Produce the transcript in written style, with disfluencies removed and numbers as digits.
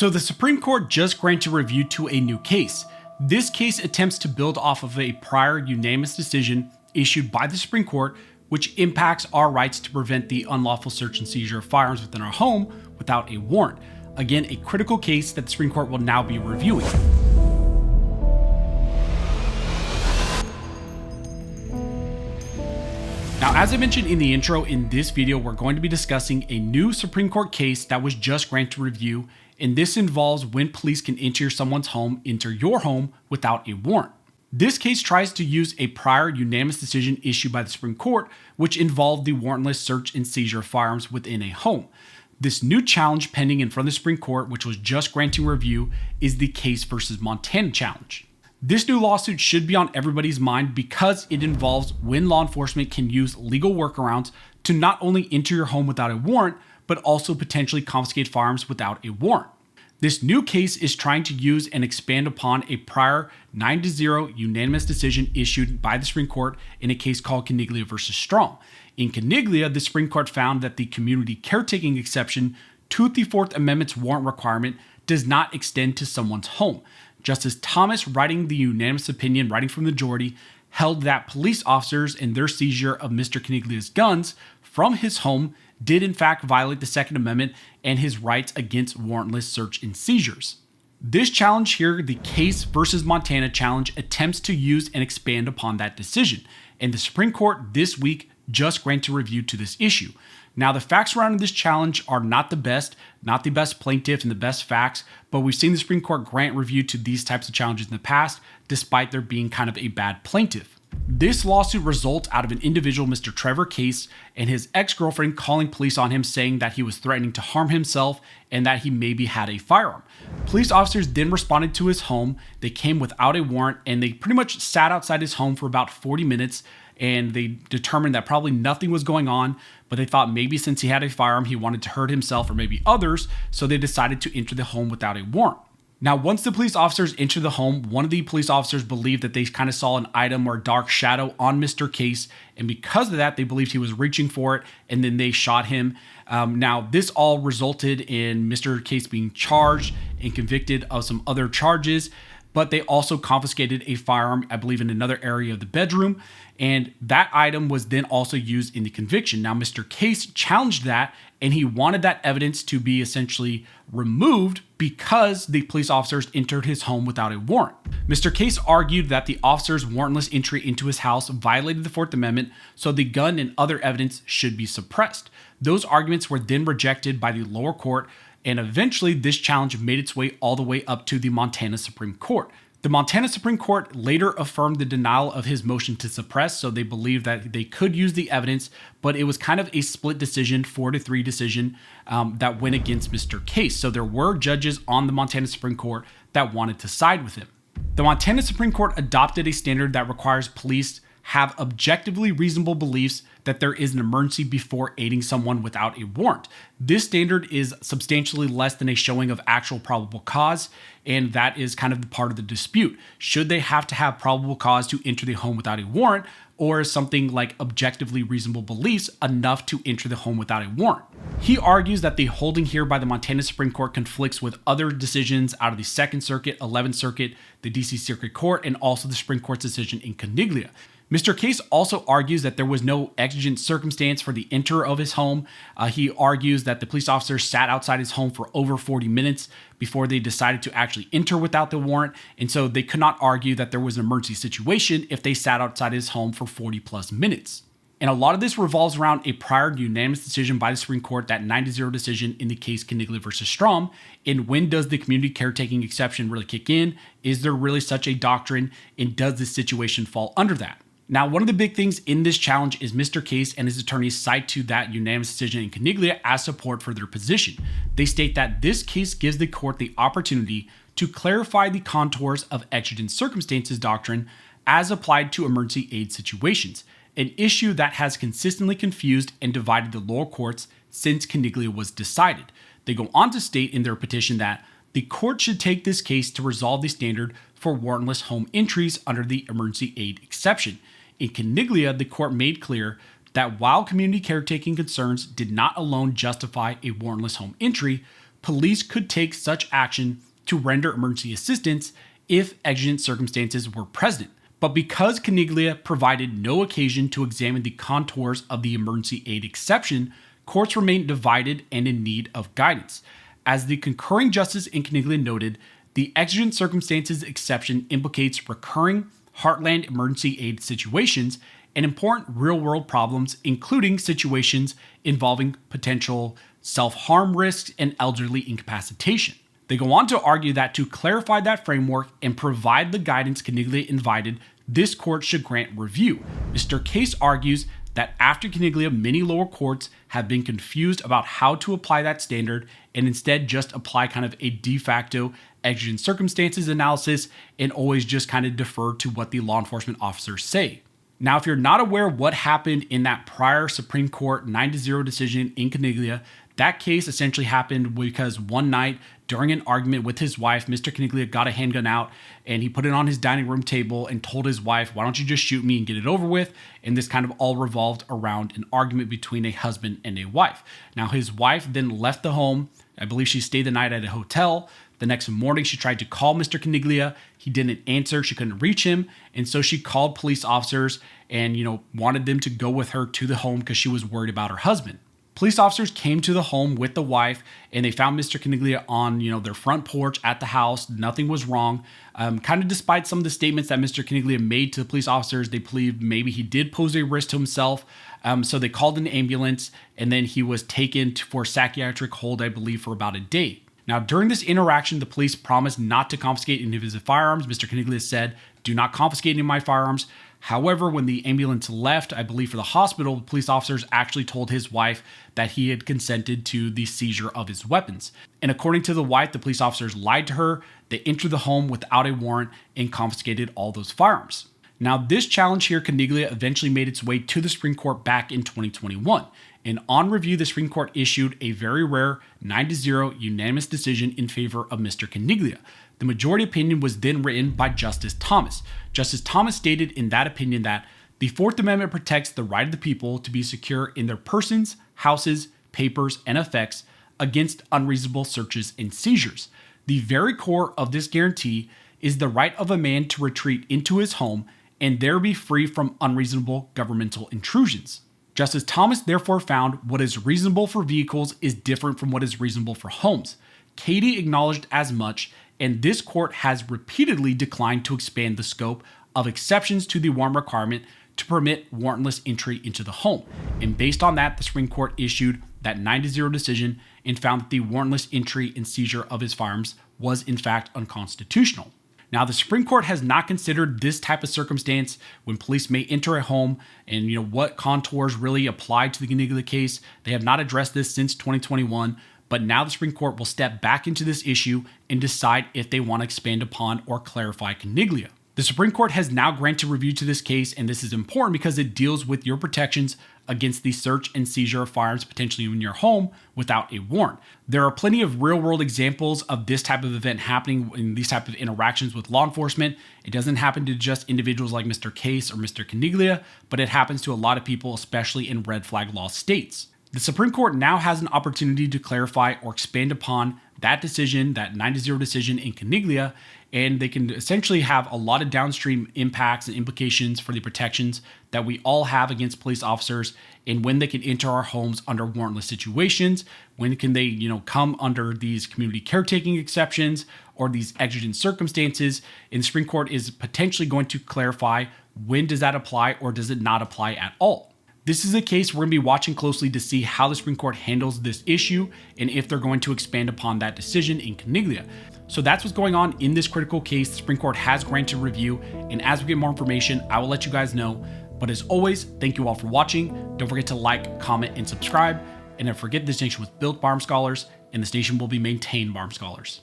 So the Supreme Court just granted review to a new case. This case attempts to build off of a prior unanimous decision issued by the Supreme Court, which impacts our rights to prevent the unlawful search and seizure of firearms within our home without a warrant. Again, a critical case that the Supreme Court will now be reviewing. Now, as I mentioned in the intro, in this video, we're going to be discussing a new Supreme Court case that was just granted review, and this involves when police can enter someone's home, enter your home, without a warrant. This case tries to use a prior unanimous decision issued by the Supreme Court, which involved the warrantless search and seizure of firearms within a home. This new challenge pending in front of the Supreme Court, which was just granting review, is the Case versus Montana challenge. This new lawsuit should be on everybody's mind because it involves when law enforcement can use legal workarounds to not only enter your home without a warrant, but also potentially confiscate firearms without a warrant. This new case is trying to use and expand upon a prior 9-0 unanimous decision issued by the Supreme Court in a case called Caniglia versus Strom. In Caniglia, the Supreme Court found that the community caretaking exception to the Fourth Amendment's warrant requirement does not extend to someone's home. Justice Thomas, writing the unanimous opinion, writing from the majority, held that police officers and their seizure of Mr. Caniglia's guns from his home did in fact violate the Second Amendment and his rights against warrantless search and seizures. This challenge here, the Case versus Montana challenge, attempts to use and expand upon that decision, and the Supreme Court this week just granted review to this issue. Now, the facts surrounding this challenge are not the best plaintiff and the best facts, but we've seen the Supreme Court grant review to these types of challenges in the past, despite there being kind of a bad plaintiff. This lawsuit results out of an individual, Mr. Trevor Case, and his ex-girlfriend calling police on him saying that he was threatening to harm himself and that he maybe had a firearm. Police officers then responded to his home. They came without a warrant and they pretty much sat outside his home for about 40 minutes, and they determined that probably nothing was going on, but they thought maybe since he had a firearm, he wanted to hurt himself or maybe others, so they decided to enter the home without a warrant. Now, once the police officers entered the home, one of the police officers believed that they kind of saw an item or dark shadow on Mr. Case, and because of that, they believed he was reaching for it, and then they shot him. Now, this all resulted in Mr. Case being charged and convicted of some other charges, but they also confiscated a firearm, I believe, in another area of the bedroom, and that item was then also used in the conviction. Now, Mr. Case challenged that, and he wanted that evidence to be essentially removed because the police officers entered his home without a warrant. Mr. Case argued that the officers' warrantless entry into his house violated the Fourth Amendment, so the gun and other evidence should be suppressed. Those arguments were then rejected by the lower court, and eventually this challenge made its way all the way up to the Montana Supreme Court. The Montana Supreme Court later affirmed the denial of his motion to suppress, so they believed that they could use the evidence, but it was kind of a split decision, 4-3 decision, that went against Mr. Case. So there were judges on the Montana Supreme Court that wanted to side with him. The Montana Supreme Court adopted a standard that requires police have objectively reasonable beliefs that there is an emergency before aiding someone without a warrant. This standard is substantially less than a showing of actual probable cause, and that is kind of the part of the dispute. Should they have to have probable cause to enter the home without a warrant, or is something like objectively reasonable beliefs enough to enter the home without a warrant? He argues that the holding here by the Montana Supreme Court conflicts with other decisions out of the 2nd Circuit, 11th Circuit, the DC Circuit Court, and also the Supreme Court's decision in Caniglia. Mr. Case also argues that there was no exigent circumstance for the enter of his home. He argues that the police officers sat outside his home for over 40 minutes before they decided to actually enter without the warrant, and so they could not argue that there was an emergency situation if they sat outside his home for 40 plus minutes. And a lot of this revolves around a prior unanimous decision by the Supreme Court, that 9-0 decision in the case Caniglia versus Strom. And when does the community caretaking exception really kick in? Is there really such a doctrine? And does this situation fall under that? Now, one of the big things in this challenge is Mr. Case and his attorneys cite to that unanimous decision in Caniglia as support for their position. They state that this case gives the court the opportunity to clarify the contours of exigent circumstances doctrine as applied to emergency aid situations, an issue that has consistently confused and divided the lower courts since Caniglia was decided. They go on to state in their petition that the court should take this case to resolve the standard for warrantless home entries under the emergency aid exception. In Caniglia, the court made clear that while community caretaking concerns did not alone justify a warrantless home entry, police could take such action to render emergency assistance if exigent circumstances were present. But because Caniglia provided no occasion to examine the contours of the emergency aid exception, courts remain divided and in need of guidance. As the concurring justice in Caniglia noted, the exigent circumstances exception implicates recurring heartland emergency aid situations and important real-world problems, including situations involving potential self-harm risks and elderly incapacitation. They go on to argue that to clarify that framework and provide the guidance Caniglia invited, this court should grant review. Mr. Case argues that after Caniglia, many lower courts have been confused about how to apply that standard and instead just apply kind of a de facto exigent circumstances analysis and always just kind of defer to what the law enforcement officers say. Now, if you're not aware what happened in that prior Supreme Court 9-0 decision in Caniglia, that case essentially happened because one night during an argument with his wife, Mr. Caniglia got a handgun out and he put it on his dining room table and told his wife, "Why don't you just shoot me and get it over with?" And this kind of all revolved around an argument between a husband and a wife. Now, his wife then left the home. I believe she stayed the night at a hotel. The next morning, she tried to call Mr. Caniglia. He didn't answer. She couldn't reach him. And so she called police officers and, wanted them to go with her to the home because she was worried about her husband. Police officers came to the home with the wife and they found Mr. Caniglia on, their front porch at the house. Nothing was wrong. Kind of despite some of the statements that Mr. Caniglia made to the police officers, they believed maybe he did pose a risk to himself. So they called an ambulance and then he was taken for psychiatric hold, I believe, for about a day. Now, during this interaction, the police promised not to confiscate any of his firearms. Mr. Caniglia said, "Do not confiscate any of my firearms." However, when the ambulance left, I believe for the hospital, the police officers actually told his wife that he had consented to the seizure of his weapons. And according to the wife, the police officers lied to her. They entered the home without a warrant and confiscated all those firearms. Now, this challenge here, Caniglia, eventually made its way to the Supreme Court back in 2021. And on review, the Supreme Court issued a very rare 9-0 unanimous decision in favor of Mr. Caniglia. The majority opinion was then written by Justice Thomas. Justice Thomas stated in that opinion that the Fourth Amendment protects the right of the people to be secure in their persons, houses, papers, and effects against unreasonable searches and seizures. The very core of this guarantee is the right of a man to retreat into his home and there be free from unreasonable governmental intrusions. Justice Thomas therefore found what is reasonable for vehicles is different from what is reasonable for homes. Katie acknowledged as much, and this court has repeatedly declined to expand the scope of exceptions to the warrant requirement to permit warrantless entry into the home. And based on that, the Supreme Court issued that 9-0 decision and found that the warrantless entry and seizure of his firearms was in fact unconstitutional. Now, the Supreme Court has not considered this type of circumstance when police may enter a home and what contours really apply to the Caniglia case. They have not addressed this since 2021, but now the Supreme Court will step back into this issue and decide if they want to expand upon or clarify Caniglia. The Supreme Court has now granted review to this case, and this is important because it deals with your protections against the search and seizure of firearms potentially in your home without a warrant. There are plenty of real-world examples of this type of event happening in these type of interactions with law enforcement. It doesn't happen to just individuals like Mr. Case or Mr. Caniglia, but it happens to a lot of people, especially in red flag law states. The Supreme Court now has an opportunity to clarify or expand upon that decision, that 9-0 decision in Caniglia, and they can essentially have a lot of downstream impacts and implications for the protections that we all have against police officers and when they can enter our homes under warrantless situations, when can they, come under these community caretaking exceptions or these exigent circumstances. And the Supreme Court is potentially going to clarify when does that apply or does it not apply at all. This is a case we're going to be watching closely to see how the Supreme Court handles this issue and if they're going to expand upon that decision in Caniglia. So that's what's going on in this critical case. The Supreme Court has granted review, and as we get more information, I will let you guys know. But as always, thank you all for watching. Don't forget to like, comment, and subscribe. And don't forget this nation was built by armed scholars, and this nation will be maintained by armed scholars.